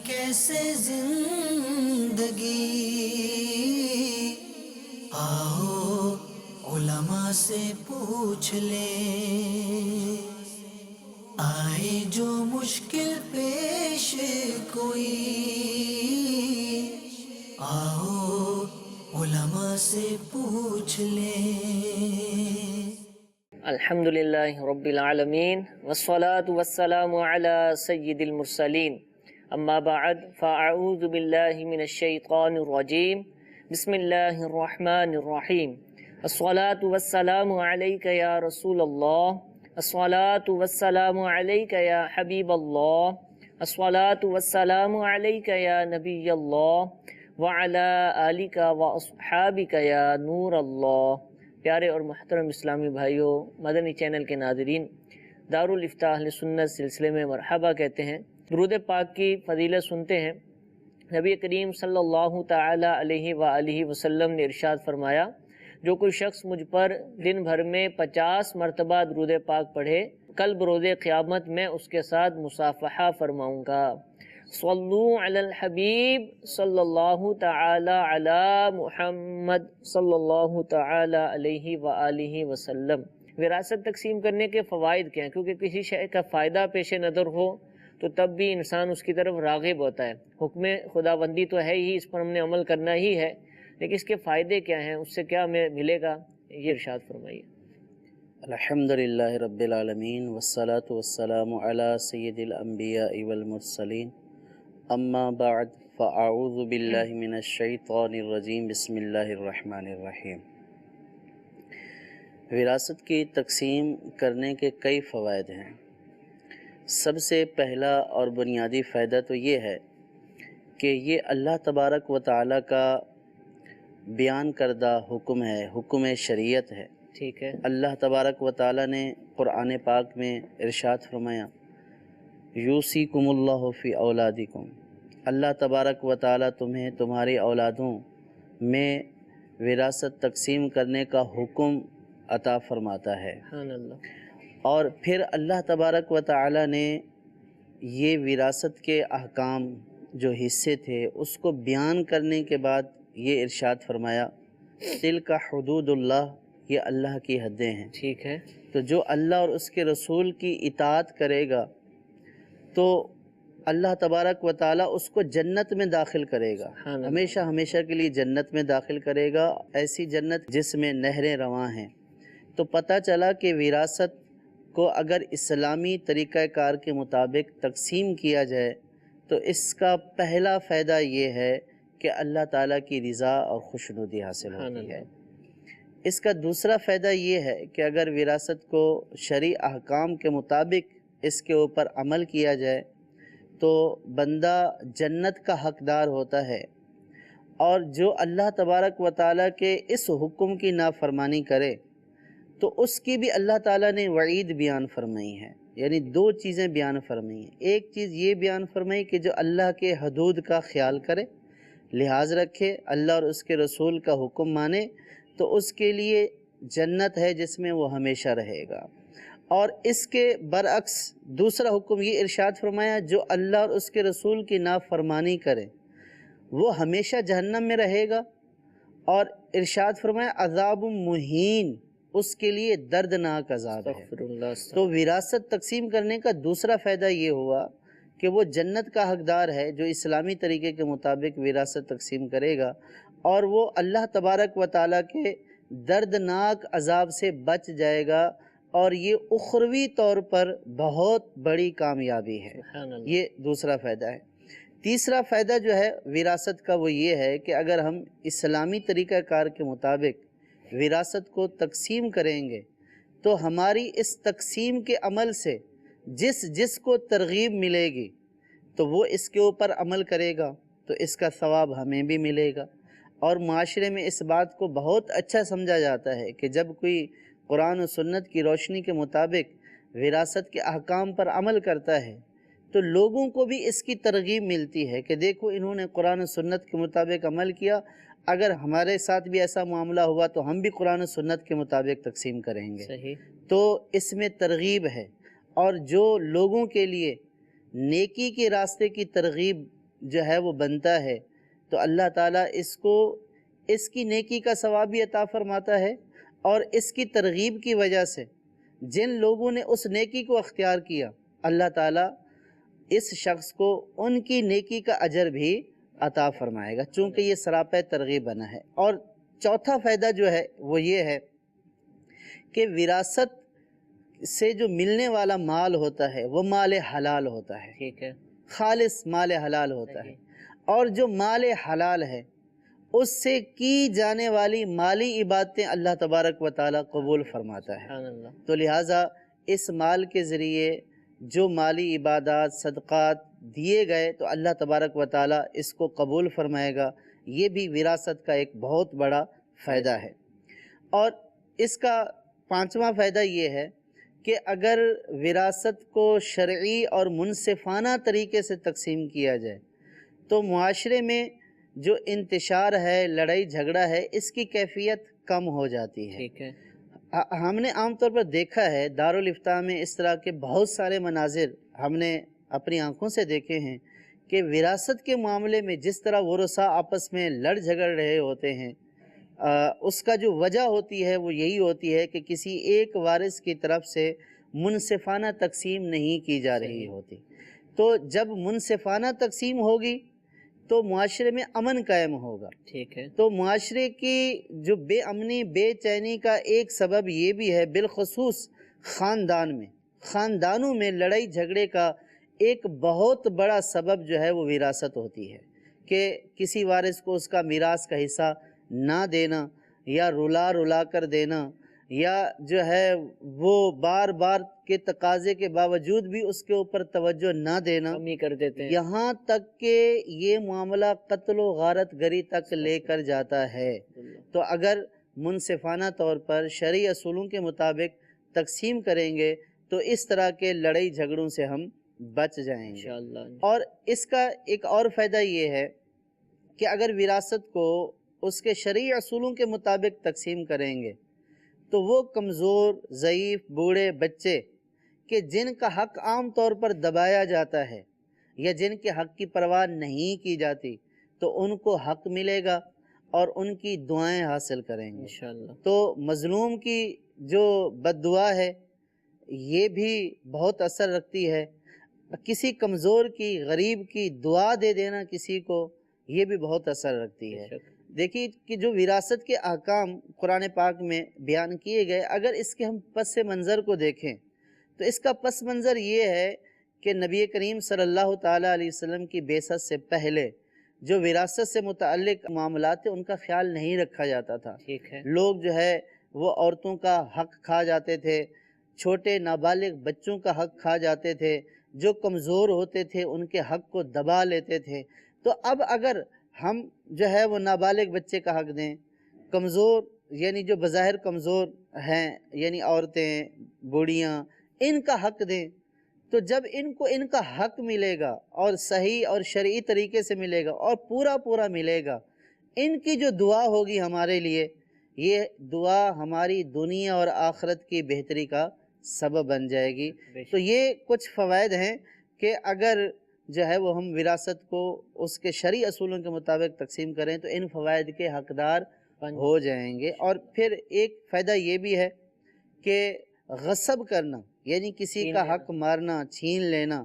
کیسے زندگی، آؤ علماء سے پوچھ لیں، آئے جو مشکل پیش کوئی، آؤ علماء سے پوچھ لیں۔ الحمدللہ رب العالمین والصلاة والسلام علی سید المرسلین، اما بعد فاعوذ باللہ من الشیطان الرجیم، بسم اللہ الرحمن الرحیم۔ الصلاة والسلام علیک یا رسول اللہ، الصلاة والسلام علیک یا حبیب اللہ، الصلاة والسلام علیک یا نبی اللہ وعلی آلک واصحابک یا نور اللہ۔ پیارے اور محترم اسلامی بھائیوں، مدنی چینل کے ناظرین، دارالافتاء اہل سنت سلسلے میں مرحبا کہتے ہیں۔ درود پاک کی فضیلت سنتے ہیں۔ نبی کریم صلی اللہ تعالی علیہ وآلہ وسلم نے ارشاد فرمایا، جو کوئی شخص مجھ پر دن بھر میں 50 مرتبہ درود پاک پڑھے، کل بروز قیامت میں اس کے ساتھ مصافحہ فرماؤں گا۔ صلو علی الحبیب صلی اللہ تعالی علی محمد صلی اللہ تعالی علیہ وآلہ وسلم۔ وراثت تقسیم کرنے کے فوائد کیا ہیں؟ کیونکہ کسی شے کا فائدہ پیش نظر ہو تو تب بھی انسان اس کی طرف راغب ہوتا ہے۔ حکم خداوندی تو ہے ہی، اس پر ہم نے عمل کرنا ہی ہے، لیکن اس کے فائدے کیا ہیں، اس سے کیا ہمیں ملے گا، یہ ارشاد فرمائیے۔ الحمدللہ رب العالمین والصلاة والسلام علی سید الانبیاء والمرسلین، اما بعد فاعوذ باللہ من الشیطان الرجیم، بسم اللہ الرحمن الرحیم۔ وراثت کی تقسیم کرنے کے کئی فوائد ہیں۔ سب سے پہلا اور بنیادی فائدہ تو یہ ہے کہ یہ اللہ تبارک و تعالیٰ کا بیان کردہ حکم ہے، حکم شریعت ہے۔ ٹھیک ہے۔ اللہ تبارک و تعالیٰ نے قرآن پاک میں ارشاد فرمایا، یوصیکم اللہ فی اولادکم، اللہ تبارک و تعالیٰ تمہیں تمہاری اولادوں میں وراثت تقسیم کرنے کا حکم عطا فرماتا ہے۔ سبحان اللہ۔ اور پھر اللہ تبارک و تعالیٰ نے یہ وراثت کے احکام جو حصے تھے اس کو بیان کرنے کے بعد یہ ارشاد فرمایا، تلک حدود اللہ، یہ اللہ کی حدیں ہیں۔ ٹھیک ہے۔ تو جو اللہ اور اس کے رسول کی اطاعت کرے گا تو اللہ تبارک و تعالیٰ اس کو جنت میں داخل کرے گا، ہمیشہ ہمیشہ کے لیے جنت میں داخل کرے گا، ایسی جنت جس میں نہریں رواں ہیں۔ تو پتہ چلا کہ وراثت کو اگر اسلامی طریقہ کار کے مطابق تقسیم کیا جائے تو اس کا پہلا فائدہ یہ ہے کہ اللہ تعالیٰ کی رضا اور خوشنودی حاصل ہوتی ہے۔ اس کا دوسرا فائدہ یہ ہے کہ اگر وراثت کو شرعی احکام کے مطابق اس کے اوپر عمل کیا جائے تو بندہ جنت کا حقدار ہوتا ہے، اور جو اللہ تبارک و تعالیٰ کے اس حکم کی نافرمانی کرے تو اس کی بھی اللہ تعالیٰ نے وعید بیان فرمائی ہے۔ یعنی دو چیزیں بیان فرمائی ہیں۔ ایک چیز یہ بیان فرمائی کہ جو اللہ کے حدود کا خیال کرے، لحاظ رکھے، اللہ اور اس کے رسول کا حکم مانے، تو اس کے لیے جنت ہے جس میں وہ ہمیشہ رہے گا۔ اور اس کے برعکس دوسرا حکم یہ ارشاد فرمایا، جو اللہ اور اس کے رسول کی نافرمانی کرے وہ ہمیشہ جہنم میں رہے گا، اور ارشاد فرمایا عذاب مہین، اس کے لیے دردناک عذاب ہے۔ تو وراثت تقسیم کرنے کا دوسرا فائدہ یہ ہوا کہ وہ جنت کا حقدار ہے جو اسلامی طریقے کے مطابق وراثت تقسیم کرے گا، اور وہ اللہ تبارک و تعالیٰ کے دردناک عذاب سے بچ جائے گا، اور یہ اخروی طور پر بہت بڑی کامیابی ہے۔ یہ دوسرا فائدہ ہے۔ تیسرا فائدہ جو ہے وراثت کا وہ یہ ہے کہ اگر ہم اسلامی طریقہ کار کے مطابق وراثت کو تقسیم کریں گے تو ہماری اس تقسیم کے عمل سے جس کو ترغیب ملے گی تو وہ اس کے اوپر عمل کرے گا، تو اس کا ثواب ہمیں بھی ملے گا۔ اور معاشرے میں اس بات کو بہت اچھا سمجھا جاتا ہے کہ جب کوئی قرآن و سنت کی روشنی کے مطابق وراثت کے احکام پر عمل کرتا ہے تو لوگوں کو بھی اس کی ترغیب ملتی ہے کہ دیکھو انہوں نے قرآن و سنت کے مطابق عمل کیا، اگر ہمارے ساتھ بھی ایسا معاملہ ہوا تو ہم بھی قرآن و سنت کے مطابق تقسیم کریں گے۔ صحیح۔ تو اس میں ترغیب ہے، اور جو لوگوں کے لیے نیکی کے راستے کی ترغیب جو ہے وہ بنتا ہے تو اللہ تعالیٰ اس کو اس کی نیکی کا ثواب بھی عطا فرماتا ہے، اور اس کی ترغیب کی وجہ سے جن لوگوں نے اس نیکی کو اختیار کیا اللہ تعالیٰ اس شخص کو ان کی نیکی کا اجر بھی عطا فرمائے گا، چونکہ یہ سراپہ ترغیب بنا ہے۔ اور چوتھا فائدہ جو ہے وہ یہ ہے کہ وراثت سے جو ملنے والا مال ہوتا ہے وہ مال حلال ہوتا ہے، ٹھیک ہے، خالص مال حلال ہوتا ہے، اور جو مال حلال ہے اس سے کی جانے والی مالی عبادتیں اللہ تبارک و تعالیٰ قبول فرماتا ہے۔ سبحان اللہ، تو لہٰذا اس مال کے ذریعے جو مالی عبادات صدقات دیے گئے تو اللہ تبارک و تعالیٰ اس کو قبول فرمائے گا، یہ بھی وراثت کا ایک بہت بڑا فائدہ ہے۔ اور اس کا پانچواں فائدہ یہ ہے کہ اگر وراثت کو شرعی اور منصفانہ طریقے سے تقسیم کیا جائے تو معاشرے میں جو انتشار ہے، لڑائی جھگڑا ہے، اس کی کیفیت کم ہو جاتی ہے۔ ٹھیک ہے، ہم نے عام طور پر دیکھا ہے دارالافتاء میں اس طرح کے بہت سارے مناظر ہم نے اپنی آنکھوں سے دیکھے ہیں کہ وراثت کے معاملے میں جس طرح ورثاء آپس میں لڑ جھگڑ رہے ہوتے ہیں، اس کا جو وجہ ہوتی ہے وہ یہی ہوتی ہے کہ کسی ایک وارث کی طرف سے منصفانہ تقسیم نہیں کی جا رہی ہوتی۔ تو جب منصفانہ تقسیم ہوگی تو معاشرے میں امن قائم ہوگا۔ ٹھیک ہے، تو معاشرے کی جو بے امنی بے چینی کا ایک سبب یہ بھی ہے، بالخصوص خاندانوں میں لڑائی جھگڑے کا ایک بہت بڑا سبب جو ہے وہ وراثت ہوتی ہے کہ کسی وارث کو اس کا میراث کا حصہ نہ دینا، یا رلا کر دینا، یا جو ہے وہ بار بار کے تقاضے کے باوجود بھی اس کے اوپر توجہ نہ دینا، کمی کر دیتے ہیں، یہاں تک کہ یہ معاملہ قتل و غارت گری تک لے کر جاتا ہے۔ تو اگر منصفانہ طور پر شرعی اصولوں کے مطابق تقسیم کریں گے تو اس طرح کے لڑائی جھگڑوں سے ہم بچ جائیں گے۔ انشاءاللہ، اور اس کا ایک اور فائدہ یہ ہے کہ اگر وراثت کو اس کے شرعی اصولوں کے مطابق تقسیم کریں گے تو وہ کمزور، ضعیف، بوڑھے، بچے کہ جن کا حق عام طور پر دبایا جاتا ہے یا جن کے حق کی پرواہ نہیں کی جاتی تو ان کو حق ملے گا اور ان کی دعائیں حاصل کریں گے۔ انشاءاللہ، تو مظلوم کی جو بد دعا ہے یہ بھی بہت اثر رکھتی ہے، کسی کمزور کی، غریب کی دعا دے دینا کسی کو، یہ بھی بہت اثر رکھتی ہے۔ دیکھیے کہ جو وراثت کے احکام قرآن پاک میں بیان کیے گئے، اگر اس کے ہم پس منظر کو دیکھیں تو اس کا پس منظر یہ ہے کہ نبی کریم صلی اللہ تعالیٰ علیہ وسلم کی بعثت سے پہلے جو وراثت سے متعلق معاملات تھے ان کا خیال نہیں رکھا جاتا تھا۔ ٹھیک ہے، لوگ جو ہے وہ عورتوں کا حق کھا جاتے تھے، چھوٹے نابالغ بچوں کا حق کھا جاتے تھے، جو کمزور ہوتے تھے ان کے حق کو دبا لیتے تھے۔ تو اب اگر ہم جو ہے وہ نابالغ بچے کا حق دیں، کمزور یعنی جو بظاہر کمزور ہیں یعنی عورتیں، بوڑھیاں، ان کا حق دیں، تو جب ان کو ان کا حق ملے گا اور صحیح اور شرعی طریقے سے ملے گا اور پورا ملے گا، ان کی جو دعا ہوگی ہمارے لیے، یہ دعا ہماری دنیا اور آخرت کی بہتری کا سبب بن جائے گی۔ تو یہ کچھ فوائد ہیں کہ اگر جو ہے وہ ہم وراثت کو اس کے شرعی اصولوں کے مطابق تقسیم کریں تو ان فوائد کے حقدار ہو جائیں گے۔ اور پھر ایک فائدہ یہ بھی ہے کہ غصب کرنا یعنی کسی کا حق مارنا، چھین لینا،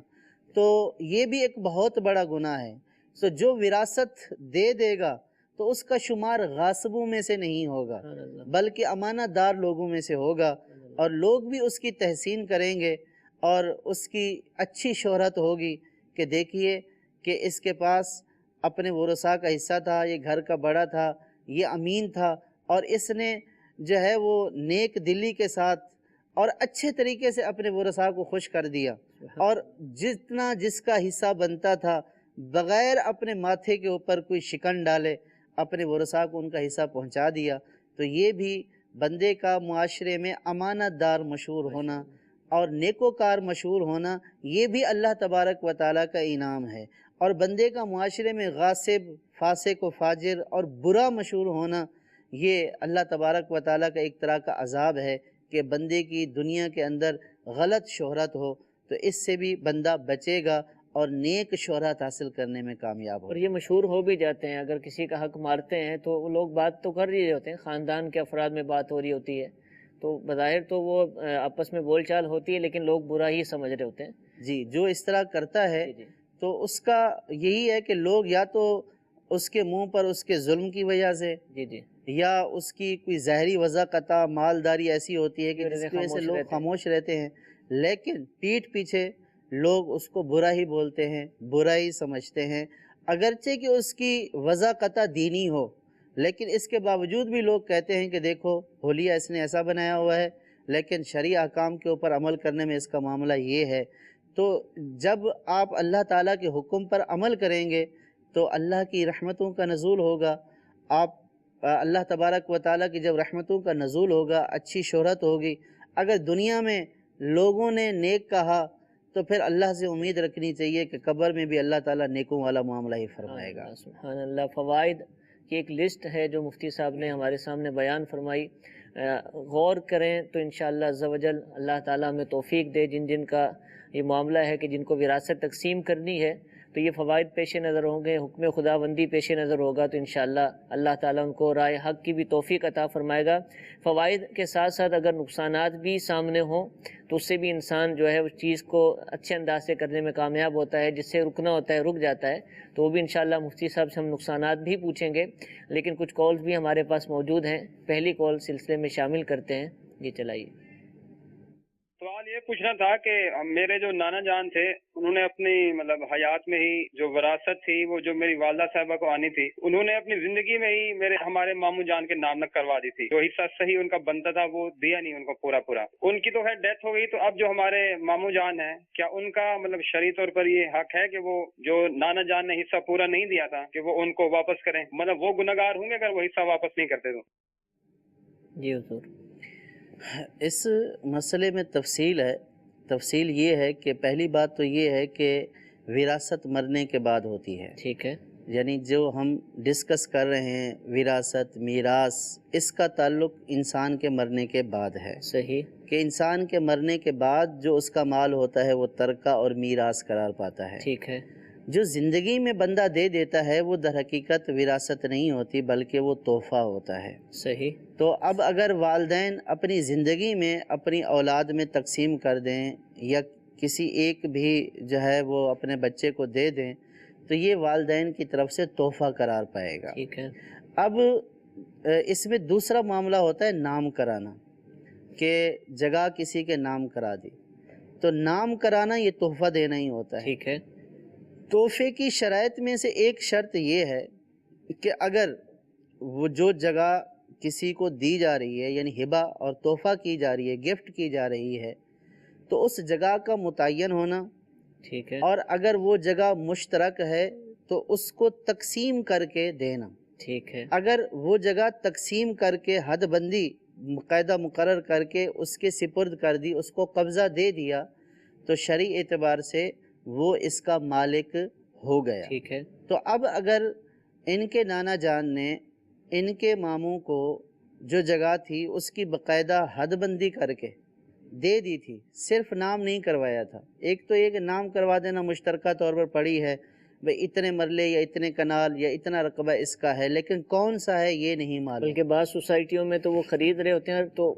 تو یہ بھی ایک بہت بڑا گناہ ہے۔ تو جو وراثت دے دے گا تو اس کا شمار غاصبوں میں سے نہیں ہوگا بلکہ امانت دار لوگوں میں سے ہوگا، اور لوگ بھی اس کی تحسین کریں گے اور اس کی اچھی شہرت ہوگی کہ دیکھیے کہ اس کے پاس اپنے ورثاء کا حصہ تھا، یہ گھر کا بڑا تھا، یہ امین تھا، اور اس نے جو ہے وہ نیک دلی کے ساتھ اور اچھے طریقے سے اپنے ورثاء کو خوش کر دیا، اور جتنا جس کا حصہ بنتا تھا بغیر اپنے ماتھے کے اوپر کوئی شکن ڈالے اپنے ورثاء کو ان کا حصہ پہنچا دیا۔ تو یہ بھی بندے کا معاشرے میں امانت دار مشہور ہونا اور نیکوکار مشہور ہونا، یہ بھی اللہ تبارک و تعالیٰ کا انعام ہے۔ اور بندے کا معاشرے میں غاصب، فاسق و فاجر اور برا مشہور ہونا، یہ اللہ تبارک و تعالیٰ کا ایک طرح کا عذاب ہے کہ بندے کی دنیا کے اندر غلط شہرت ہو، تو اس سے بھی بندہ بچے گا اور نیک شہرت حاصل کرنے میں کامیاب ہو. اور یہ مشہور ہو بھی جاتے ہیں، اگر کسی کا حق مارتے ہیں تو وہ لوگ بات تو کر رہے ہوتے ہیں، خاندان کے افراد میں بات ہو رہی ہوتی ہے، تو بظاہر تو وہ آپس میں بول چال ہوتی ہے لیکن لوگ برا ہی سمجھ رہے ہوتے ہیں. جی، جو اس طرح کرتا ہے جی جی تو اس کا یہی ہے کہ لوگ یا تو اس کے منہ پر اس کے ظلم کی وجہ سے، جی جی یا اس کی کوئی ظاہری وضع قطع مالداری ایسی ہوتی ہے کہ جس کی وجہ سے لوگ رہتے ہیں. خاموش رہتے ہیں، لیکن پیٹھ پیچھے لوگ اس کو برا ہی بولتے ہیں، برا ہی سمجھتے ہیں، اگرچہ کہ اس کی وضع قطع دینی ہو، لیکن اس کے باوجود بھی لوگ کہتے ہیں کہ دیکھو حلیہ اس نے ایسا بنایا ہوا ہے، لیکن شرعی احکام کے اوپر عمل کرنے میں اس کا معاملہ یہ ہے. تو جب آپ اللہ تعالیٰ کے حکم پر عمل کریں گے تو اللہ کی رحمتوں کا نزول ہوگا. آپ اللہ تبارک و تعالیٰ کی جب رحمتوں کا نزول ہوگا، اچھی شہرت ہوگی. اگر دنیا میں لوگوں نے نیک کہا تو پھر اللہ سے امید رکھنی چاہیے کہ قبر میں بھی اللہ تعالیٰ نیکوں والا معاملہ ہی فرمائے گا. سبحان اللہ. فوائد کی ایک لسٹ ہے جو مفتی صاحب نے ہمارے سامنے بیان فرمائی، غور کریں تو انشاءاللہ عز و جل اللہ تعالیٰ ہمیں توفیق دے. جن جن کا یہ معاملہ ہے کہ جن کو وراثت تقسیم کرنی ہے تو یہ فوائد پیش نظر ہوں گے، حکم خداوندی پیش نظر ہوگا، تو انشاءاللہ اللہ تعالیٰ ان کو رائے حق کی بھی توفیق عطا فرمائے گا. فوائد کے ساتھ ساتھ اگر نقصانات بھی سامنے ہوں تو اس سے بھی انسان جو ہے اس چیز کو اچھے انداز سے کرنے میں کامیاب ہوتا ہے، جس سے رکنا ہوتا ہے رک جاتا ہے. تو وہ بھی انشاءاللہ مفتی صاحب سے ہم نقصانات بھی پوچھیں گے، لیکن کچھ کالز بھی ہمارے پاس موجود ہیں. پہلی کال سلسلے میں شامل کرتے ہیں. یہ چلائیے. سوال یہ پوچھنا تھا کہ میرے جو نانا جان تھے انہوں نے اپنی مطلب حیات میں ہی جو وراثت تھی وہ جو میری والدہ صاحبہ کو آنی تھی انہوں نے اپنی زندگی میں ہی ہمارے ماموں جان کے نام کروا دی تھی. جو حصہ صحیح ان کا بنتا تھا وہ دیا نہیں ان کو پورا. ان کی تو خیر ڈیتھ ہو گئی، تو اب جو ہمارے ماموں جان ہیں کیا ان کا مطلب شرعی طور پر یہ حق ہے کہ وہ جو نانا جان نے حصہ پورا نہیں دیا تھا کہ وہ ان کو واپس کریں؟ مطلب وہ گنہگار ہوں گے اگر وہ حصہ واپس نہیں کرتے تو؟ جی حضور. اس مسئلے میں تفصیل ہے. تفصیل یہ ہے کہ پہلی بات تو یہ ہے کہ وراثت مرنے کے بعد ہوتی ہے. ٹھیک ہے. یعنی جو ہم ڈسکس کر رہے ہیں وراثت میراث، اس کا تعلق انسان کے مرنے کے بعد ہے. صحیح. کہ انسان کے مرنے کے بعد جو اس کا مال ہوتا ہے وہ ترکہ اور میراث قرار پاتا ہے. ٹھیک ہے. جو زندگی میں بندہ دے دیتا ہے وہ در حقیقت وراثت نہیں ہوتی بلکہ وہ تحفہ ہوتا ہے. صحیح. تو اب اگر والدین اپنی زندگی میں اپنی اولاد میں تقسیم کر دیں یا کسی ایک بھی جو ہے وہ اپنے بچے کو دے دیں تو یہ والدین کی طرف سے تحفہ قرار پائے گا. ٹھیک ہے. اب اس میں دوسرا معاملہ ہوتا ہے نام کرانا، کہ جگہ کسی کے نام کرا دی، تو نام کرانا یہ تحفہ دینا ہی ہوتا ہے. ٹھیک ہے. تحفے کی شرائط میں سے ایک شرط یہ ہے کہ اگر وہ جو جگہ کسی کو دی جا رہی ہے یعنی ہبہ اور تحفہ کی جا رہی ہے، گفٹ کی جا رہی ہے، تو اس جگہ کا متعین ہونا. ٹھیک ہے. اور اگر وہ جگہ مشترک ہے تو اس کو تقسیم کر کے دینا. ٹھیک ہے. اگر وہ جگہ تقسیم کر کے حد بندی قاعدہ مقرر کر کے اس کے سپرد کر دی، اس کو قبضہ دے دیا، تو شرعی اعتبار سے وہ اس کا مالک ہو گیا. ٹھیک ہے. تو اب اگر ان کے نانا جان نے ان کے ماموں کو جو جگہ تھی اس کی باقاعدہ حد بندی کر کے دے دی تھی، صرف نام نہیں کروایا تھا. ایک تو ایک نام کروا دینا مشترکہ طور پر پڑی ہے، بھئی اتنے مرلے یا اتنے کنال یا اتنا رقبہ اس کا ہے، لیکن کون سا ہے یہ نہیں معلوم. بلکہ بعض سوسائٹیوں میں تو وہ خرید رہے ہوتے ہیں تو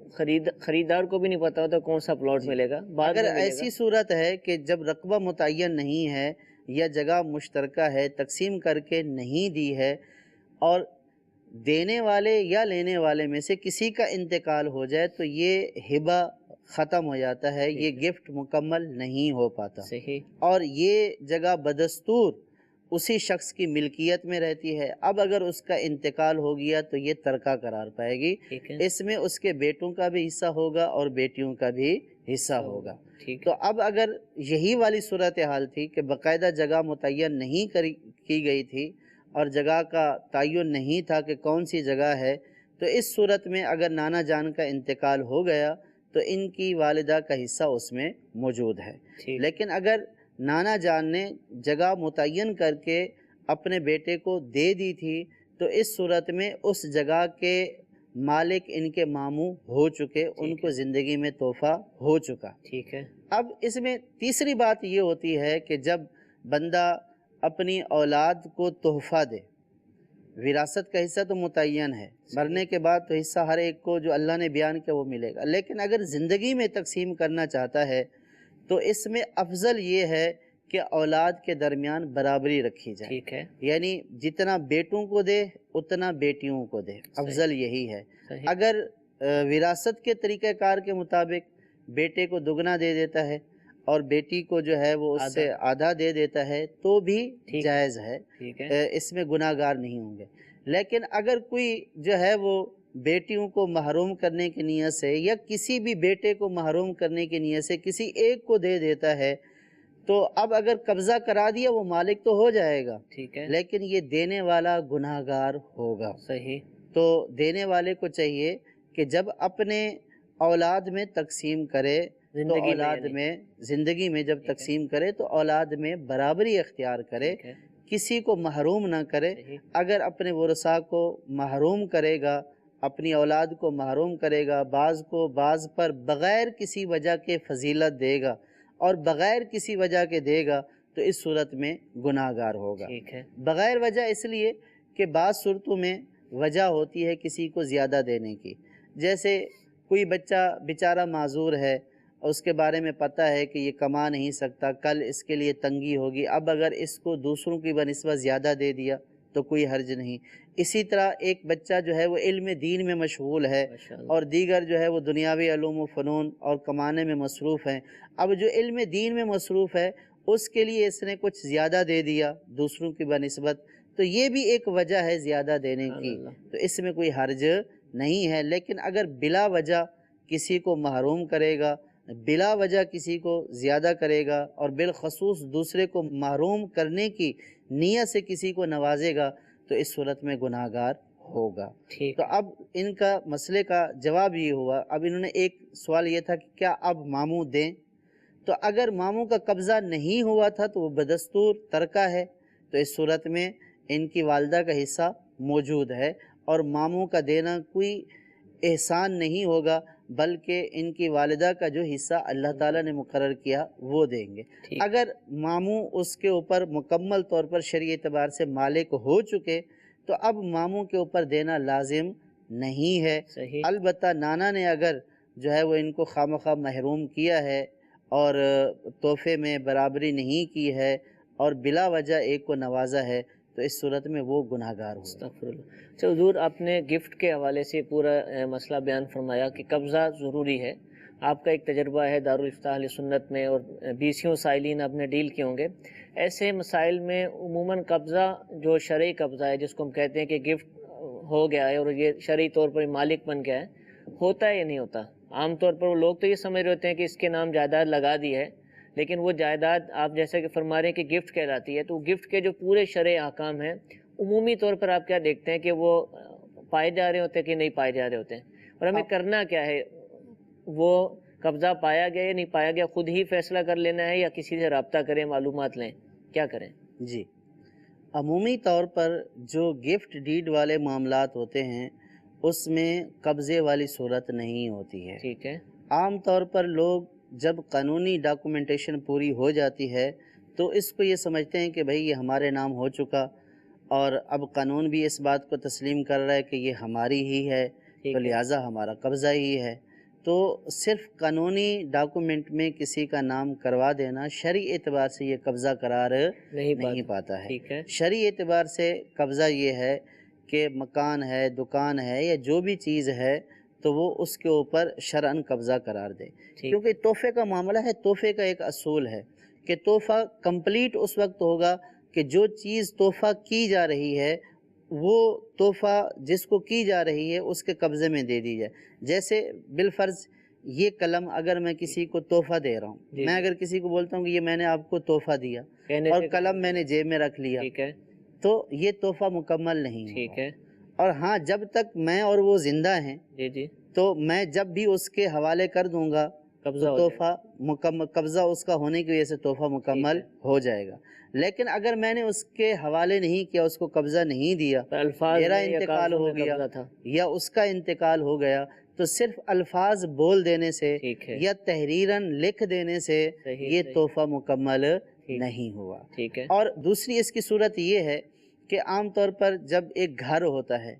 خریدار کو بھی نہیں پتا ہوتا کون سا پلاٹ ملے گا. اگر ایسی صورت ہے کہ جب رقبہ متعین نہیں ہے یا جگہ مشترکہ ہے، تقسیم کر کے نہیں دی ہے، اور دینے والے یا لینے والے میں سے کسی کا انتقال ہو جائے تو یہ ہبہ ختم ہو جاتا ہے، یہ گفٹ مکمل نہیں ہو پاتا. صحیح. اور یہ جگہ بدستور اسی شخص کی ملکیت میں رہتی ہے. اب اگر اس کا انتقال ہو گیا تو یہ ترکہ قرار پائے گی. اس میں اس کے بیٹوں کا بھی حصہ ہوگا اور بیٹیوں کا بھی حصہ ہوگا. تو اب اگر یہی والی صورتحال تھی کہ باقاعدہ جگہ متعین نہیں کی گئی تھی اور جگہ کا تعین نہیں تھا کہ کون سی جگہ ہے، تو اس صورت میں اگر نانا جان کا انتقال ہو گیا تو ان کی والدہ کا حصہ اس میں موجود ہے. لیکن اگر نانا جان نے جگہ متعین کر کے اپنے بیٹے کو دے دی تھی تو اس صورت میں اس جگہ کے مالک ان کے ماموں ہو چکے، ان کو زندگی میں تحفہ ہو چکا. ٹھیک ہے. اب اس میں تیسری بات یہ ہوتی ہے کہ جب بندہ اپنی اولاد کو تحفہ دے، وراثت کا حصہ تو متعین ہے، مرنے کے بعد تو حصہ ہر ایک کو جو اللہ نے بیان کیا وہ ملے گا، لیکن اگر زندگی میں تقسیم کرنا چاہتا ہے تو اس میں افضل یہ ہے کہ اولاد کے درمیان برابری رکھی جائے، ٹھیک ہے، یعنی جتنا بیٹوں کو دے اتنا بیٹیوں کو دے، افضل یہی ہے۔ اگر وراثت کے طریقہ کار کے مطابق بیٹے کو دگنا دے دیتا ہے اور بیٹی کو جو ہے وہ اس سے آدھا دے دیتا ہے تو بھی جائز ہے، اس میں گناہ گار نہیں ہوں گے۔ لیکن اگر کوئی جو ہے وہ بیٹیوں کو محروم کرنے کی نیت سے یا کسی بھی بیٹے کو محروم کرنے کی نیت سے کسی ایک کو دے دیتا ہے تو اب اگر قبضہ کرا دیا وہ مالک تو ہو جائے گا، ٹھیک ہے، لیکن یہ دینے والا گناہ گار ہوگا۔ صحیح، تو دینے والے کو چاہیے کہ جب اپنے اولاد میں تقسیم کرے تو اولاد میں زندگی میں جب تقسیم کرے تو اولاد میں برابری اختیار کرے، کسی کو محروم نہ کرے۔ اگر اپنے ورثاء کو محروم کرے گا، اپنی اولاد کو محروم کرے گا، بعض کو بعض پر بغیر کسی وجہ کے فضیلت دے گا اور بغیر کسی وجہ کے دے گا تو اس صورت میں گناہ گار ہوگا۔ بغیر وجہ اس لیے کہ بعض صورتوں میں وجہ ہوتی ہے کسی کو زیادہ دینے کی، جیسے کوئی بچہ بیچارہ معذور ہے، اس کے بارے میں پتہ ہے کہ یہ کما نہیں سکتا، کل اس کے لیے تنگی ہوگی، اب اگر اس کو دوسروں کی بنسبت زیادہ دے دیا تو کوئی حرج نہیں۔ اسی طرح ایک بچہ جو ہے وہ علم دین میں مشغول ہے اور دیگر جو ہے وہ دنیاوی علوم و فنون اور کمانے میں مصروف ہیں، اب جو علم دین میں مصروف ہے اس کے لیے اس نے کچھ زیادہ دے دیا دوسروں کی بنسبت، تو یہ بھی ایک وجہ ہے زیادہ دینے کی، تو اس میں کوئی حرج نہیں ہے۔ لیکن اگر بلا وجہ کسی کو محروم کرے گا، بلا وجہ کسی کو زیادہ کرے گا اور بالخصوص دوسرے کو محروم کرنے کی نیت سے کسی کو نوازے گا تو اس صورت میں گناہ گار ہوگا۔ تو اب ان کا مسئلے کا جواب یہ ہوا۔ اب انہوں نے ایک سوال یہ تھا کہ کیا اب ماموں دیں؟ تو اگر ماموں کا قبضہ نہیں ہوا تھا تو وہ بدستور ترکہ ہے، تو اس صورت میں ان کی والدہ کا حصہ موجود ہے اور ماموں کا دینا کوئی احسان نہیں ہوگا، بلکہ ان کی والدہ کا جو حصہ اللہ تعالیٰ نے مقرر کیا وہ دیں گے۔ اگر ماموں اس کے اوپر مکمل طور پر شرعی اعتبار سے مالک ہو چکے تو اب ماموں کے اوپر دینا لازم نہیں ہے۔ البتہ نانا نے اگر جو ہے وہ ان کو خواہ محروم کیا ہے اور تحفے میں برابری نہیں کی ہے اور بلا وجہ ایک کو نوازا ہے تو اس صورت میں وہ گناہ گار ہوگا۔ اچھا حضور، آپ نے گفٹ کے حوالے سے پورا مسئلہ بیان فرمایا کہ قبضہ ضروری ہے۔ آپ کا ایک تجربہ ہے دارالافتاء اہل سنت میں اور بیسیوں سائلین آپ نے ڈیل کیے ہوں گے، ایسے مسائل میں عموماً قبضہ جو شرعی قبضہ ہے جس کو ہم کہتے ہیں کہ گفٹ ہو گیا ہے اور یہ شرعی طور پر مالک بن گیا ہے، ہوتا ہے یا نہیں ہوتا؟ عام طور پر وہ لوگ تو یہ سمجھ رہے ہوتے ہیں کہ اس کے نام جائیداد لگا دی ہے، لیکن وہ جائیداد آپ جیسے کہ فرما رہے ہیں کہ گفٹ کہلاتی ہے، تو گفٹ کے جو پورے شرعی احکام ہیں عمومی طور پر آپ کیا دیکھتے ہیں کہ وہ پائے جا رہے ہوتے ہیں کہ نہیں پائے جا رہے ہوتے ہیں، اور ہمیں کرنا کیا ہے؟ وہ قبضہ پایا گیا یا نہیں پایا گیا خود ہی فیصلہ کر لینا ہے یا کسی سے رابطہ کریں، معلومات لیں، کیا کریں؟ جی، عمومی طور پر جو گفٹ ڈیڈ والے معاملات ہوتے ہیں اس میں قبضے والی صورت نہیں ہوتی ہے۔ ٹھیک ہے۔ عام طور پر لوگ جب قانونی ڈاکومنٹیشن پوری ہو جاتی ہے تو اس کو یہ سمجھتے ہیں کہ بھئی یہ ہمارے نام ہو چکا اور اب قانون بھی اس بات کو تسلیم کر رہا ہے کہ یہ ہماری ہی ہے تو لہٰذا ہمارا قبضہ ہی ہے۔ تو صرف قانونی ڈاکومنٹ میں کسی کا نام کروا دینا شرعی اعتبار سے یہ قبضہ قرار نہیں پاتا ہے۔ شرعی اعتبار سے قبضہ یہ ہے کہ مکان ہے، دکان ہے یا جو بھی چیز ہے تو وہ اس کے اوپر شرعاً قبضہ قرار دے، کیونکہ تحفے کا معاملہ ہے۔ تحفے کا ایک اصول ہے کہ تحفہ کمپلیٹ اس وقت ہوگا کہ جو چیز تحفہ کی جا رہی ہے وہ تحفہ جس کو کی جا رہی ہے اس کے قبضے میں دے دی جائے۔ جیسے بالفرض یہ قلم اگر میں کسی کو تحفہ دے رہا ہوں، میں اگر کسی کو بولتا ہوں کہ یہ میں نے آپ کو تحفہ دیا اور قلم میں نے جیب میں رکھ لیا تو یہ تحفہ مکمل نہیں ہے۔ اور ہاں، جب تک میں اور وہ زندہ ہیں تو میں جب بھی اس کے حوالے کر دوں گا تحفہ مکمل، قبضہ اس کا ہونے کی وجہ سے تحفہ مکمل ہو جائے گا۔ لیکن اگر میں نے اس کے حوالے نہیں کیا، اس کو قبضہ نہیں دیا، میرا انتقال ہو گیا یا اس کا انتقال ہو گیا تو صرف الفاظ بول دینے سے یا تحریراً لکھ دینے سے یہ تحفہ مکمل نہیں ہوا۔ ٹھیک ہے، اور دوسری اس کی صورت یہ ہے کہ عام طور پر جب ایک گھر ہوتا ہے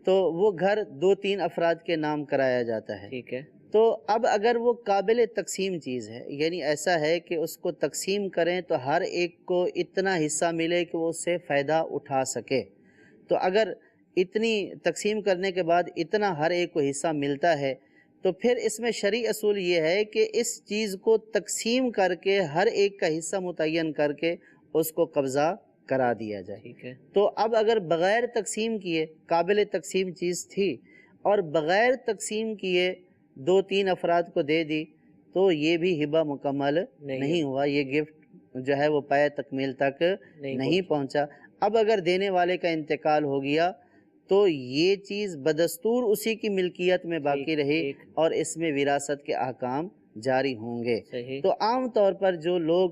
تو وہ گھر 2-3 افراد کے نام کرایا جاتا ہے، ٹھیک ہے، تو اب اگر وہ قابل تقسیم چیز ہے، یعنی ایسا ہے کہ اس کو تقسیم کریں تو ہر ایک کو اتنا حصہ ملے کہ وہ اس سے فائدہ اٹھا سکے، تو اگر اتنی تقسیم کرنے کے بعد اتنا ہر ایک کو حصہ ملتا ہے تو پھر اس میں شرعی اصول یہ ہے کہ اس چیز کو تقسیم کر کے ہر ایک کا حصہ متعین کر کے اس کو قبضہ کرا دیا جائے۔ ٹھیک ہے، تو اب اگر بغیر تقسیم کیے قابل تقسیم چیز تھی اور بغیر تقسیم کیے 2-3 افراد کو دے دی تو یہ بھی ہبہ مکمل نہیں ہوا، یہ گفٹ جو ہے وہ پائے تکمیل تک نہیں پہنچا۔ اب اگر دینے والے کا انتقال ہو گیا تو یہ چیز بدستور اسی کی ملکیت میں باقی رہی اور اس میں وراثت کے احکام جاری ہوں گے۔ صحیح، تو عام طور پر جو لوگ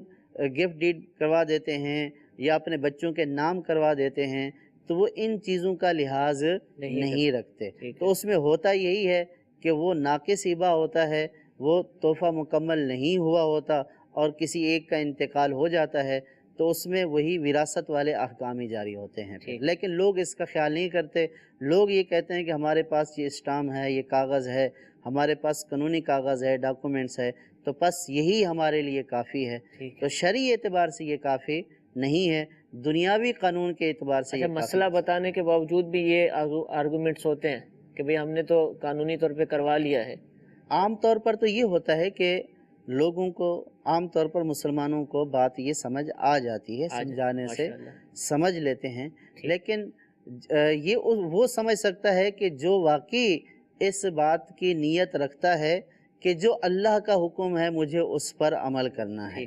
گفٹ ڈیڈ کروا دیتے ہیں یا اپنے بچوں کے نام کروا دیتے ہیں تو وہ ان چیزوں کا لحاظ نہیں رکھتے، تو اس میں ہوتا یہی ہے کہ وہ ناقص ہبہ ہوتا ہے، وہ تحفہ مکمل نہیں ہوا ہوتا اور کسی ایک کا انتقال ہو جاتا ہے تو اس میں وہی وراثت والے احکام ہی جاری ہوتے ہیں پھر۔ لیکن لوگ اس کا خیال نہیں کرتے، لوگ یہ کہتے ہیں کہ ہمارے پاس یہ اسٹام ہے، یہ کاغذ ہے، ہمارے پاس قانونی کاغذ ہے، ڈاکومنٹس ہے، تو بس یہی ہمارے لیے کافی ہے۔ تو شرعی اعتبار سے یہ کافی نہیں ہے، دنیاوی قانون کے اعتبار سے یہ مسئلہ بتانے کے باوجود بھی یہ آرگومنٹس ہوتے ہیں کہ بھئی ہم نے تو قانونی طور پہ کروا لیا ہے۔ عام طور پر تو یہ ہوتا ہے کہ لوگوں کو، عام طور پر مسلمانوں کو بات یہ سمجھ آ جاتی ہے، سمجھانے سے سمجھ لیتے ہیں، لیکن یہ وہ سمجھ سکتا ہے کہ جو واقعی اس بات کی نیت رکھتا ہے کہ جو اللہ کا حکم ہے مجھے اس پر عمل کرنا ہے،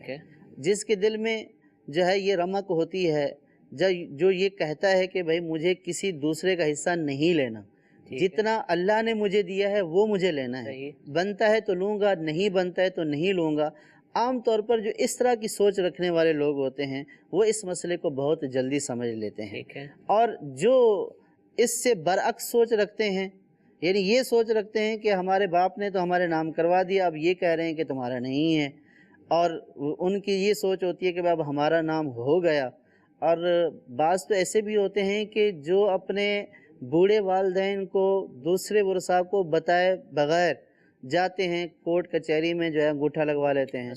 جس کے دل میں جو ہے یہ رمق ہوتی ہے، جو یہ کہتا ہے کہ بھئی مجھے کسی دوسرے کا حصہ نہیں لینا، جتنا اللہ نے مجھے دیا ہے وہ مجھے لینا ہے، بنتا ہے تو لوں گا، نہیں بنتا ہے تو نہیں لوں گا۔ عام طور پر جو اس طرح کی سوچ رکھنے والے لوگ ہوتے ہیں وہ اس مسئلے کو بہت جلدی سمجھ لیتے ہیں، اور جو اس سے برعکس سوچ رکھتے ہیں، یعنی یہ سوچ رکھتے ہیں کہ ہمارے باپ نے تو ہمارے نام کروا دیا، اب یہ کہہ رہے ہیں کہ تمہارا نہیں ہے، اور ان کی یہ سوچ ہوتی ہے کہ اب ہمارا نام ہو گیا۔ اور بعض تو ایسے بھی ہوتے ہیں کہ جو اپنے بوڑھے والدین کو دوسرے ورثاء کو بتائے بغیر جاتے ہیں کورٹ کچہری میں جو ہے انگوٹھا لگوا لیتے ہیں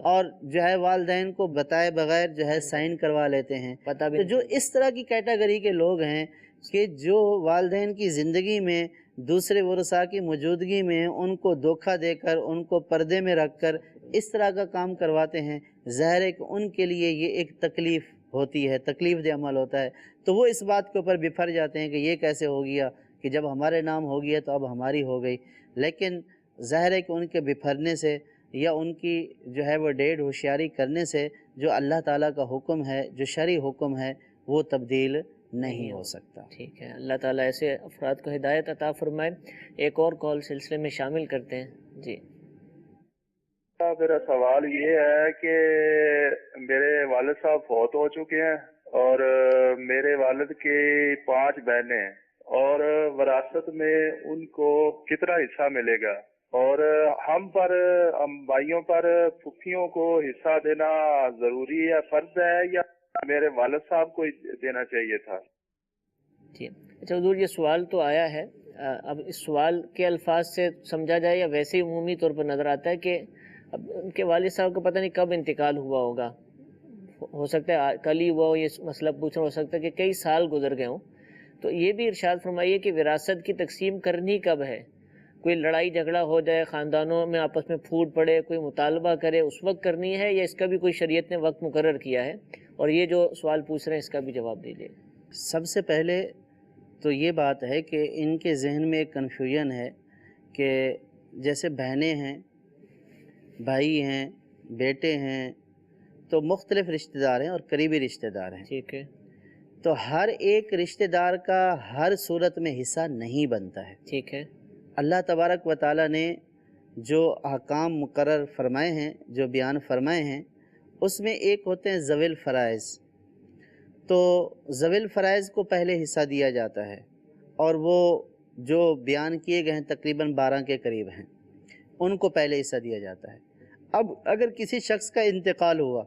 اور جو ہے والدین کو بتائے بغیر جو ہے سائن کروا لیتے ہیں۔ تو جو اس طرح کی کیٹیگری کے لوگ ہیں کہ جو والدین کی زندگی میں دوسرے ورثاء کی موجودگی میں ان کو دھوکہ دے کر، ان کو پردے میں رکھ کر اس طرح کا کام کرواتے ہیں، ظاہر ہے کہ ان کے لیے یہ ایک تکلیف ہوتی ہے، تکلیف دہ عمل ہوتا ہے، تو وہ اس بات کے اوپر بفر جاتے ہیں کہ یہ کیسے ہو گیا کہ جب ہمارے نام ہو گیا تو اب ہماری ہو گئی۔ لیکن ظاہر ہے کہ ان کے بفرنے سے یا ان کی جو ہے وہ ڈیڑھ ہوشیاری کرنے سے جو اللہ تعالیٰ کا حکم ہے، جو شرعی حکم ہے، وہ تبدیل نہیں ہو سکتا۔ ٹھیک ہے، اللہ تعالیٰ ایسے افراد کو ہدایت عطا فرمائے۔ ایک اور کال سلسلے میں شامل کرتے ہیں۔ جی میرا سوال یہ ہے کہ میرے والد صاحب فوت ہو چکے ہیں اور میرے والد کی 5 بہنیں ہیں، اور وراثت میں ان کو کتنا حصہ ملے گا، اور ہم بھائیوں پر پھوپھیوں کو حصہ دینا ضروری ہے، فرض ہے، یا میرے والد صاحب کو دینا چاہیے تھا؟ جی اچھا حضور، یہ سوال تو آیا ہے، اب اس سوال کے الفاظ سے سمجھا جائے یا ویسے ہی عمومی طور پر نظر آتا ہے کہ اب ان کے والد صاحب کو پتہ نہیں کب انتقال ہوا ہوگا، ہو سکتا ہے کل ہی ہوا ہو، یہ مسئلہ پوچھ رہا، ہو سکتا ہے کہ کئی سال گزر گئے ہوں، تو یہ بھی ارشاد فرمائیے کہ وراثت کی تقسیم کرنی کب ہے؟ کوئی لڑائی جھگڑا ہو جائے، خاندانوں میں آپس میں پھوٹ پڑے، کوئی مطالبہ کرے، اس وقت کرنی ہے، یا اس کا بھی کوئی شریعت نے وقت مقرر کیا ہے؟ اور یہ جو سوال پوچھ رہے ہیں اس کا بھی جواب دیجیے۔ سب سے پہلے تو یہ بات ہے کہ ان کے ذہن میں ایک کنفیوژن ہے کہ جیسے بہنیں ہیں، بھائی ہیں، بیٹے ہیں، تو مختلف رشتہ دار ہیں اور قریبی رشتہ دار ہیں، ٹھیک ہے، تو ہر ایک رشتہ دار کا ہر صورت میں حصہ نہیں بنتا ہے۔ ٹھیک ہے، اللہ تبارک و تعالیٰ نے جو احکام مقرر فرمائے ہیں، جو بیان فرمائے ہیں، اس میں ایک ہوتے ہیں ذوی الفرائض، تو ذوی الفرائض کو پہلے حصہ دیا جاتا ہے، اور وہ جو بیان کیے گئے ہیں تقریباً 12 کے قریب ہیں، ان کو پہلے حصہ دیا جاتا ہے۔ اب اگر کسی شخص کا انتقال ہوا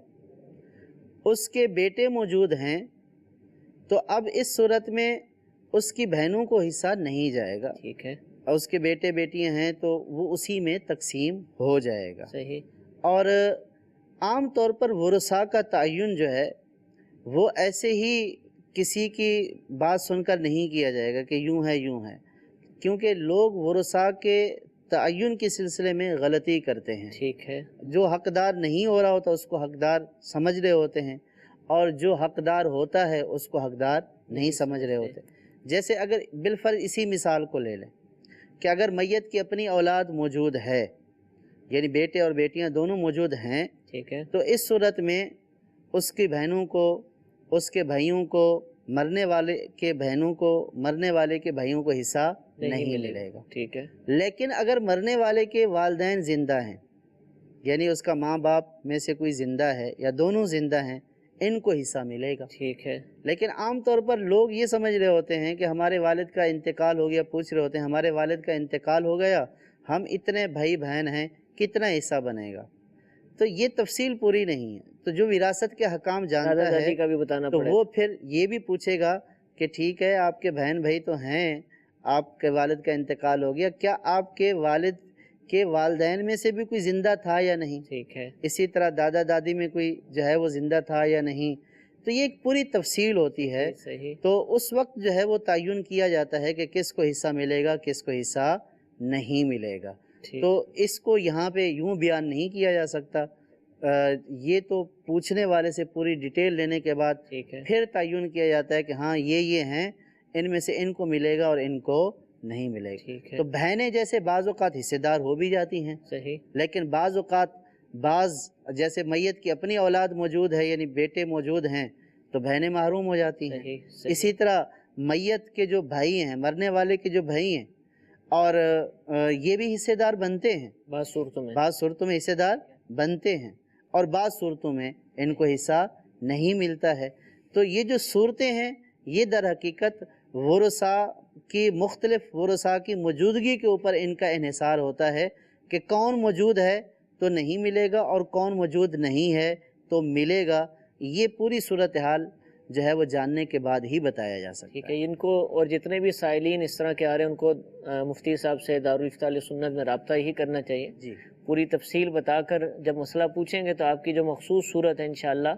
اس کے بیٹے موجود ہیں تو اب اس صورت میں اس کی بہنوں کو حصہ نہیں جائے گا، ٹھیک ہے، اور اس کے بیٹے بیٹیاں ہیں تو وہ اسی میں تقسیم ہو جائے گا۔ صحیح، اور عام طور پر ورثاء کا تعین جو ہے وہ ایسے ہی کسی کی بات سن کر نہیں کیا جائے گا کہ یوں ہے یوں ہے، کیونکہ لوگ ورثاء کے تعین کے سلسلے میں غلطی کرتے ہیں۔ ٹھیک ہے، جو حقدار نہیں ہو رہا ہوتا اس کو حقدار سمجھ رہے ہوتے ہیں، اور جو حقدار ہوتا ہے اس کو حقدار نہیں سمجھ رہے ہوتے۔ جیسے اگر بالفرض اسی مثال کو لے لیں کہ اگر میت کی اپنی اولاد موجود ہے، یعنی بیٹے اور بیٹیاں دونوں موجود ہیں، ٹھیک ہے، تو اس صورت میں اس کی بہنوں کو، اس کے بھائیوں کو، مرنے والے کے بہنوں کو، مرنے والے کے بھائیوں کو حصہ نہیں ملے گا۔ ٹھیک ہے، لیکن اگر مرنے والے کے والدین زندہ ہیں، یعنی اس کا ماں باپ میں سے کوئی زندہ ہے یا دونوں زندہ ہیں، ان کو حصہ ملے گا۔ ٹھیک ہے، لیکن عام طور پر لوگ یہ سمجھ رہے ہوتے ہیں کہ ہمارے والد کا انتقال ہو گیا، پوچھ رہے ہوتے ہیں ہمارے والد کا انتقال ہو گیا، ہم اتنے بھائی بہن ہیں، کتنا حصہ بنے گا؟ تو یہ تفصیل پوری نہیں ہے۔ تو جو وراثت کے حکام جانتا دادا ہے دادی کا بھی بتانا تو پڑے، وہ پھر یہ بھی پوچھے گا کہ ٹھیک ہے آپ کے بہن بھائی تو ہیں، آپ کے والد کا انتقال ہو گیا، کیا آپ کے والد کے والدین میں سے بھی کوئی زندہ تھا یا نہیں؟ ٹھیک ہے، اسی طرح دادا دادی میں کوئی جو ہے وہ زندہ تھا یا نہیں؟ تو یہ ایک پوری تفصیل ہوتی ہے۔ صحیح، تو اس وقت جو ہے وہ تعین کیا جاتا ہے کہ کس کو حصہ ملے گا، کس کو حصہ نہیں ملے گا۔ ٹھیک، تو اس کو یہاں پہ یوں بیان نہیں کیا جا سکتا، یہ تو پوچھنے والے سے پوری ڈیٹیل لینے کے بعد ٹھیک ہے، پھر تعین کیا جاتا ہے کہ ہاں یہ ہیں، ان میں سے ان کو ملے گا اور ان کو نہیں ملے گا۔ ٹھیک ہے، تو بہنیں جیسے بعض اوقات حصے دار ہو بھی جاتی ہیں، صحیح، لیکن بعض اوقات جیسے میت کی اپنی اولاد موجود ہے، یعنی بیٹے موجود ہیں، تو بہنیں محروم ہو جاتی ہیں۔ صحیح، صحیح، اسی طرح میت کے جو بھائی ہیں، مرنے والے کے جو بھائی ہیں، اور یہ بھی حصے دار بنتے ہیں، بعض صورتوں میں، بعض صورتوں میں حصے دار بنتے ہیں اور بعض صورتوں میں ان کو حصہ نہیں ملتا ہے۔ تو یہ جو صورتیں ہیں یہ در حقیقت ورثاء کی، مختلف ورثاء کی موجودگی کے اوپر ان کا انحصار ہوتا ہے کہ کون موجود ہے تو نہیں ملے گا اور کون موجود نہیں ہے تو ملے گا۔ یہ پوری صورتحال جو ہے وہ جاننے کے بعد ہی بتایا جا سکتا ٹھیک ہے۔ ان کو اور جتنے بھی سائلین اس طرح کے آ رہے ہیں ان کو مفتی صاحب سے دارالفتاء اہل سنت میں رابطہ ہی کرنا چاہیے، جی پوری تفصیل بتا کر جب مسئلہ پوچھیں گے تو آپ کی جو مخصوص صورت ہے انشاءاللہ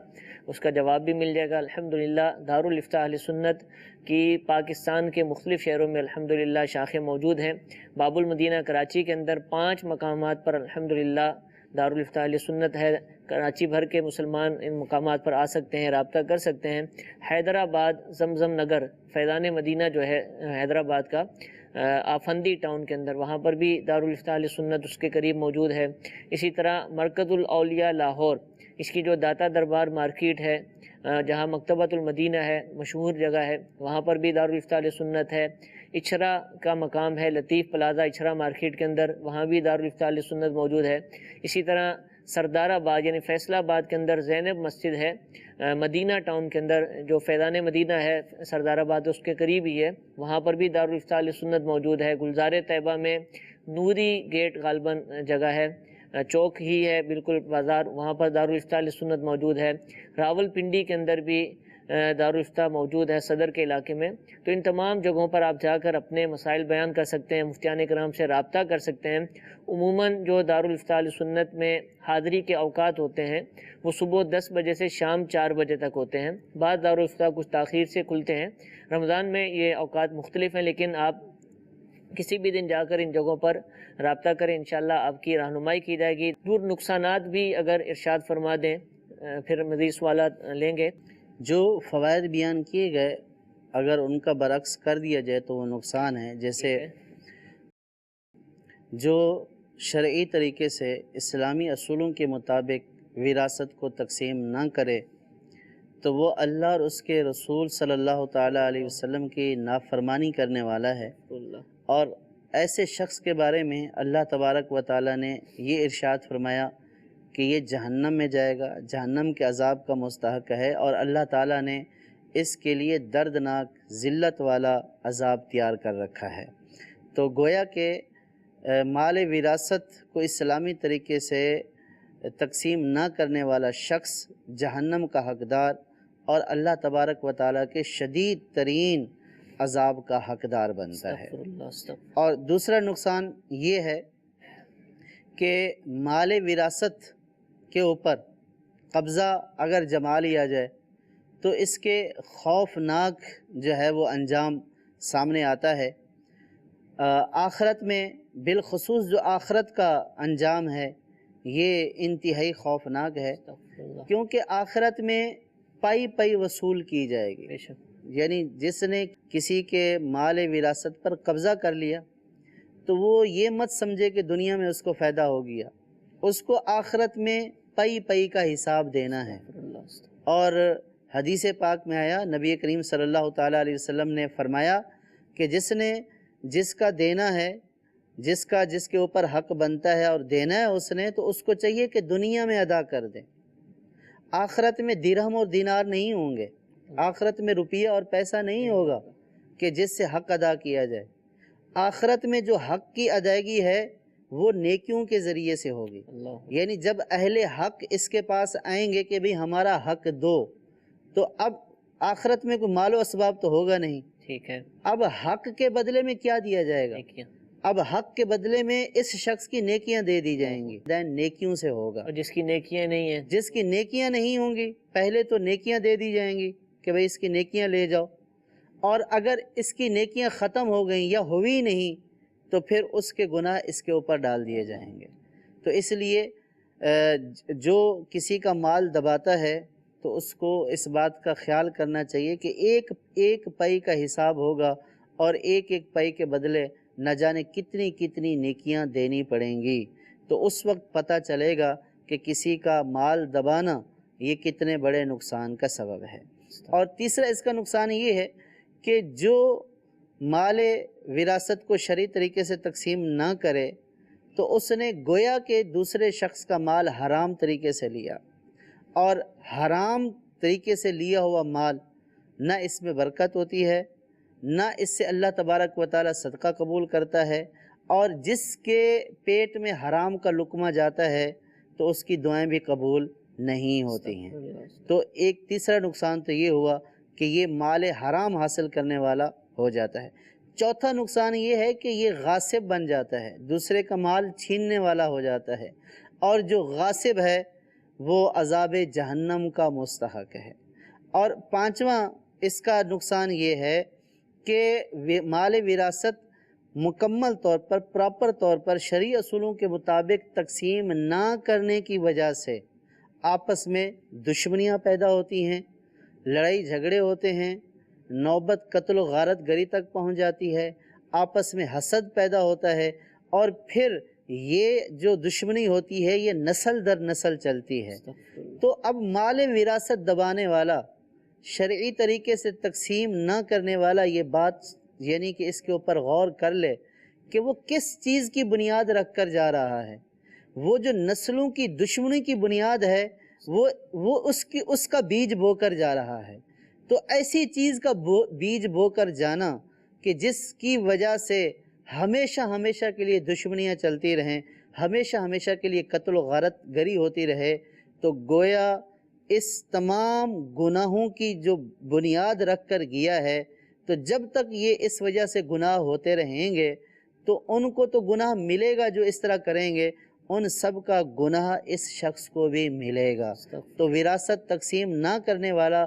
اس کا جواب بھی مل جائے گا۔ الحمدللہ دارالفتاء اہل سنت کی پاکستان کے مختلف شہروں میں الحمدللہ شاخیں موجود ہیں۔ باب المدینہ کراچی کے اندر 5 مقامات پر الحمدللہ دارالفتاء اہل سنت ہے۔ کراچی بھر کے مسلمان ان مقامات پر آ سکتے ہیں، رابطہ کر سکتے ہیں۔ حیدرآباد زمزم نگر فیضان مدینہ جو ہے حیدرآباد کا آفندی ٹاؤن کے اندر، وہاں پر بھی دارالفتاء اہل سنت اس کے قریب موجود ہے۔ اسی طرح مرکز الاولیاء لاہور، اس کی جو داتا دربار مارکیٹ ہے جہاں مکتبۃ المدینہ ہے، مشہور جگہ ہے، وہاں پر بھی دارالفتاء اہل سنت ہے۔ اچھرا کا مقام ہے لطیف پلازہ اچھرا مارکیٹ کے اندر، وہاں بھی دارالفتاء اہل سنت موجود ہے۔ اسی طرح سردار آباد یعنی فیصل آباد کے اندر زینب مسجد ہے، مدینہ ٹاؤن کے اندر جو فیضان مدینہ ہے سردار آباد اس کے قریب ہی ہے، وہاں پر بھی دارالفتاء اہل سنت موجود ہے۔ گلزار طیبہ میں نوری گیٹ غالباً جگہ ہے، چوک ہی ہے بالکل بازار، وہاں پر دارالفتاء اہل سنت موجود ہے۔ راول پنڈی کے اندر بھی دارالفتاء موجود ہے صدر کے علاقے میں۔ تو ان تمام جگہوں پر آپ جا کر اپنے مسائل بیان کر سکتے ہیں، مفتیان کرام سے رابطہ کر سکتے ہیں۔ عموماً جو دارالفتاء اہل سنت میں حاضری کے اوقات ہوتے ہیں وہ صبح 10 بجے سے شام 4 بجے تک ہوتے ہیں۔ بعض دارالفتاء کچھ تاخیر سے کھلتے ہیں، رمضان میں یہ اوقات مختلف ہیں، لیکن آپ کسی بھی دن جا کر ان جگہوں پر رابطہ کریں، انشاءاللہ آپ کی رہنمائی کی جائے گی۔ دور نقصانات بھی اگر ارشاد فرما دیں پھر مزید سوالات لیں گے۔ جو فوائد بیان کیے گئے اگر ان کا برعکس کر دیا جائے تو وہ نقصان ہے۔ جیسے جو شرعی طریقے سے اسلامی اصولوں کے مطابق وراثت کو تقسیم نہ کرے تو وہ اللہ اور اس کے رسول صلی اللہ تعالیٰ علیہ وسلم کی نافرمانی کرنے والا ہے، اور ایسے شخص کے بارے میں اللہ تبارک و تعالیٰ نے یہ ارشاد فرمایا کہ یہ جہنم میں جائے گا، جہنم کے عذاب کا مستحق ہے، اور اللہ تعالیٰ نے اس کے لیے دردناک ذلت والا عذاب تیار کر رکھا ہے۔ تو گویا کہ مال وراثت کو اسلامی طریقے سے تقسیم نہ کرنے والا شخص جہنم کا حقدار اور اللہ تبارک و تعالیٰ کے شدید ترین عذاب کا حقدار بنتا ہے۔ اور دوسرا نقصان یہ ہے کہ مال وراثت کے اوپر قبضہ اگر جما لیا جائے تو اس کے خوفناک جو ہے وہ انجام سامنے آتا ہے۔ آخرت میں بالخصوص جو آخرت کا انجام ہے یہ انتہائی خوفناک ہے، کیونکہ آخرت میں پائی پائی وصول کی جائے گی۔ یعنی جس نے کسی کے مال وراثت پر قبضہ کر لیا تو وہ یہ مت سمجھے کہ دنیا میں اس کو فائدہ ہو گیا، اس کو آخرت میں پائی پائی کا حساب دینا ہے۔ اور حدیث پاک میں آیا، نبی کریم صلی اللہ تعالیٰ علیہ وسلم نے فرمایا کہ جس کا دینا ہے، جس کے اوپر حق بنتا ہے اور دینا ہے اس نے، تو اس کو چاہیے کہ دنیا میں ادا کر دے۔ آخرت میں درہم اور دینار نہیں ہوں گے، آخرت میں روپیہ اور پیسہ نہیں ہوگا کہ جس سے حق ادا کیا جائے۔ آخرت میں جو حق کی ادائیگی ہے وہ نیکیوں کے ذریعے سے ہوگی۔ یعنی جب اہل حق اس کے پاس آئیں گے کہ بھئی ہمارا حق دو، تو اب آخرت میں کوئی مال و اسباب تو ہوگا نہیں، ٹھیک ہے، اب حق کے بدلے میں کیا دیا جائے گا؟ اب حق کے بدلے میں اس شخص کی نیکیاں دے دی جائیں گی، دین نیکیوں سے ہوگا۔ اور جس کی نیکیاں نہیں ہیں، جس کی نیکیاں نہیں ہوں گی پہلے تو نیکیاں دے دی جائیں گی کہ بھئی اس کی نیکیاں لے جاؤ، اور اگر اس کی نیکیاں ختم ہو گئیں یا ہوئی نہیں تو پھر اس کے گناہ اس کے اوپر ڈال دیے جائیں گے۔ تو اس لیے جو کسی کا مال دباتا ہے تو اس کو اس بات کا خیال کرنا چاہیے کہ ایک پائی کا حساب ہوگا، اور ایک پائی کے بدلے نہ جانے کتنی کتنی نیکیاں دینی پڑیں گی۔ تو اس وقت پتہ چلے گا کہ کسی کا مال دبانا یہ کتنے بڑے نقصان کا سبب ہے۔ اور تیسرا اس کا نقصان یہ ہے کہ جو مال وراثت کو شرعی طریقے سے تقسیم نہ کرے تو اس نے گویا کہ دوسرے شخص کا مال حرام طریقے سے لیا، اور حرام طریقے سے لیا ہوا مال نہ اس میں برکت ہوتی ہے، نہ اس سے اللہ تبارک و تعالی صدقہ قبول کرتا ہے، اور جس کے پیٹ میں حرام کا لقمہ جاتا ہے تو اس کی دعائیں بھی قبول نہیں ہوتی ہیں۔ تو ایک تیسرا نقصان تو یہ ہوا کہ یہ مال حرام حاصل کرنے والا ہو جاتا ہے۔ چوتھا نقصان یہ ہے کہ یہ غاصب بن جاتا ہے، دوسرے کا مال چھیننے والا ہو جاتا ہے، اور جو غاصب ہے وہ عذاب جہنم کا مستحق ہے۔ اور پانچواں اس کا نقصان یہ ہے کہ مال وراثت مکمل طور پر پراپر طور پر شرعی اصولوں کے مطابق تقسیم نہ کرنے کی وجہ سے آپس میں دشمنیاں پیدا ہوتی ہیں، لڑائی جھگڑے ہوتے ہیں، نوبت قتل و غارت گری تک پہنچ جاتی ہے، آپس میں حسد پیدا ہوتا ہے، اور پھر یہ جو دشمنی ہوتی ہے یہ نسل در نسل چلتی ہے۔ تو اب مال وراثت دبانے والا، شرعی طریقے سے تقسیم نہ کرنے والا یہ بات یعنی کہ اس کے اوپر غور کر لے کہ وہ کس چیز کی بنیاد رکھ کر جا رہا ہے۔ وہ جو نسلوں کی دشمنی کی بنیاد ہے وہ اس کا بیج بو کر جا رہا ہے۔ تو ایسی چیز کا بیج بو کر جانا کہ جس کی وجہ سے ہمیشہ کے لیے دشمنیاں چلتی رہیں، ہمیشہ کے لیے قتل و غارت گری ہوتی رہے، تو گویا اس تمام گناہوں کی جو بنیاد رکھ کر گیا ہے، تو جب تک یہ اس وجہ سے گناہ ہوتے رہیں گے تو ان کو تو گناہ ملے گا، جو اس طرح کریں گے ان سب کا گناہ اس شخص کو بھی ملے گا۔ تو وراثت تقسیم نہ کرنے والا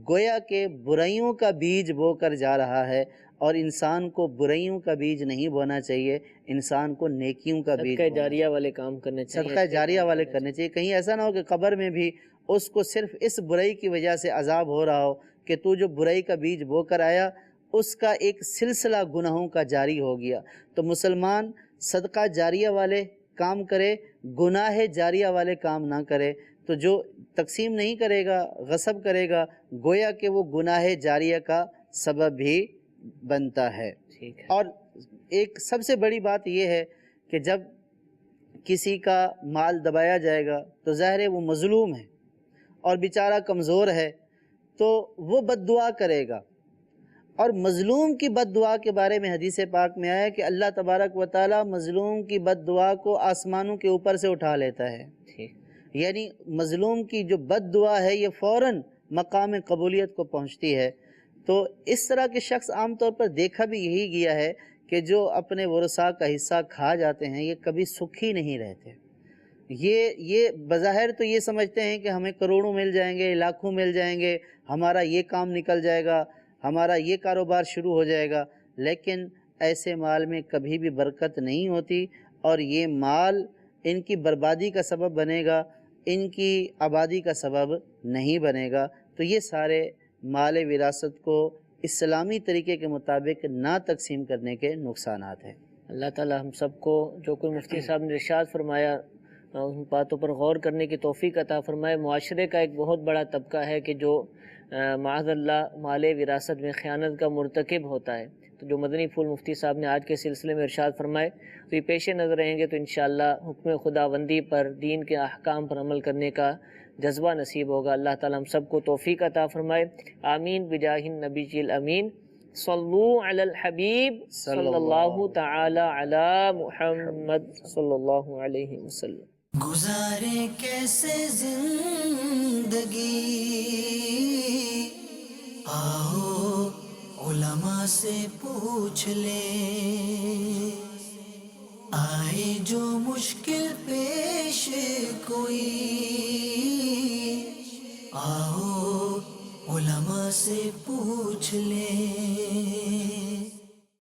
گویا کہ برائیوں کا بیج بو کر جا رہا ہے، اور انسان کو برائیوں کا بیج نہیں بونا چاہیے، انسان کو نیکیوں کا بیج صدقہ جاریہ والے کام کرنے چاہیے، صدقہ جاریہ والے کرنے چاہیے۔ کہیں ایسا نہ ہو کہ قبر میں بھی اس کو صرف اس برائی کی وجہ سے عذاب ہو رہا ہو کہ تو جو برائی کا بیج بو کر آیا اس کا ایک سلسلہ گناہوں کا جاری ہو گیا۔ تو مسلمان صدقہ جاریہ والے کام کرے، گناہ جاریہ والے کام نہ کرے۔ تو جو تقسیم نہیں کرے گا، غصب کرے گا، گویا کہ وہ گناہ جاریہ کا سبب بھی بنتا ہے۔ اور ایک سب سے بڑی بات یہ ہے کہ جب کسی کا مال دبایا جائے گا تو ظاہر ہے وہ مظلوم ہے اور بیچارہ کمزور ہے، تو وہ بد دعا کرے گا، اور مظلوم کی بد دعا کے بارے میں حدیث پاک میں آیا کہ اللہ تبارک و تعالی مظلوم کی بد دعا کو آسمانوں کے اوپر سے اٹھا لیتا ہے، یعنی مظلوم کی جو بد دعا ہے یہ فوراً مقام قبولیت کو پہنچتی ہے۔ تو اس طرح کے شخص عام طور پر دیکھا بھی یہی گیا ہے کہ جو اپنے ورثاء کا حصہ کھا جاتے ہیں یہ کبھی سکھی نہیں رہتے۔ یہ بظاہر تو یہ سمجھتے ہیں کہ ہمیں کروڑوں مل جائیں گے، لاکھوں مل جائیں گے، ہمارا یہ کام نکل جائے گا، ہمارا یہ کاروبار شروع ہو جائے گا، لیکن ایسے مال میں کبھی بھی برکت نہیں ہوتی، اور یہ مال ان کی بربادی کا سبب بنے گا، ان کی آبادی کا سبب نہیں بنے گا۔ تو یہ سارے مال وراثت کو اسلامی طریقے کے مطابق نہ تقسیم کرنے کے نقصانات ہیں۔ اللہ تعالی ہم سب کو جو کوئی مفتی صاحب نے ارشاد فرمایا ان باتوں پر غور کرنے کی توفیق عطا فرمائے۔ معاشرے کا ایک بہت بڑا طبقہ ہے کہ جو معاذ اللہ مال وراثت میں خیانت کا مرتکب ہوتا ہے، تو جو مدنی پھول مفتی صاحب نے آج کے سلسلے میں ارشاد فرمائے تو یہ پیش نظر رہیں گے، تو انشاءاللہ حکم خداوندی پر، دین کے احکام پر عمل کرنے کا جذبہ نصیب ہوگا۔ اللہ تعالی ہم سب کو توفیق عطا فرمائے، آمین بجاہ النبی الامین۔ صلو علی الحبیب صلی اللہ تعالی علی محمد صلی اللہ علیہ وسلم۔ گزارے کیسے زندگی، آؤ علماء سے پوچھ لیں، آئے جو مشکل پیش کوئی، آؤ علماء سے پوچھ لیں۔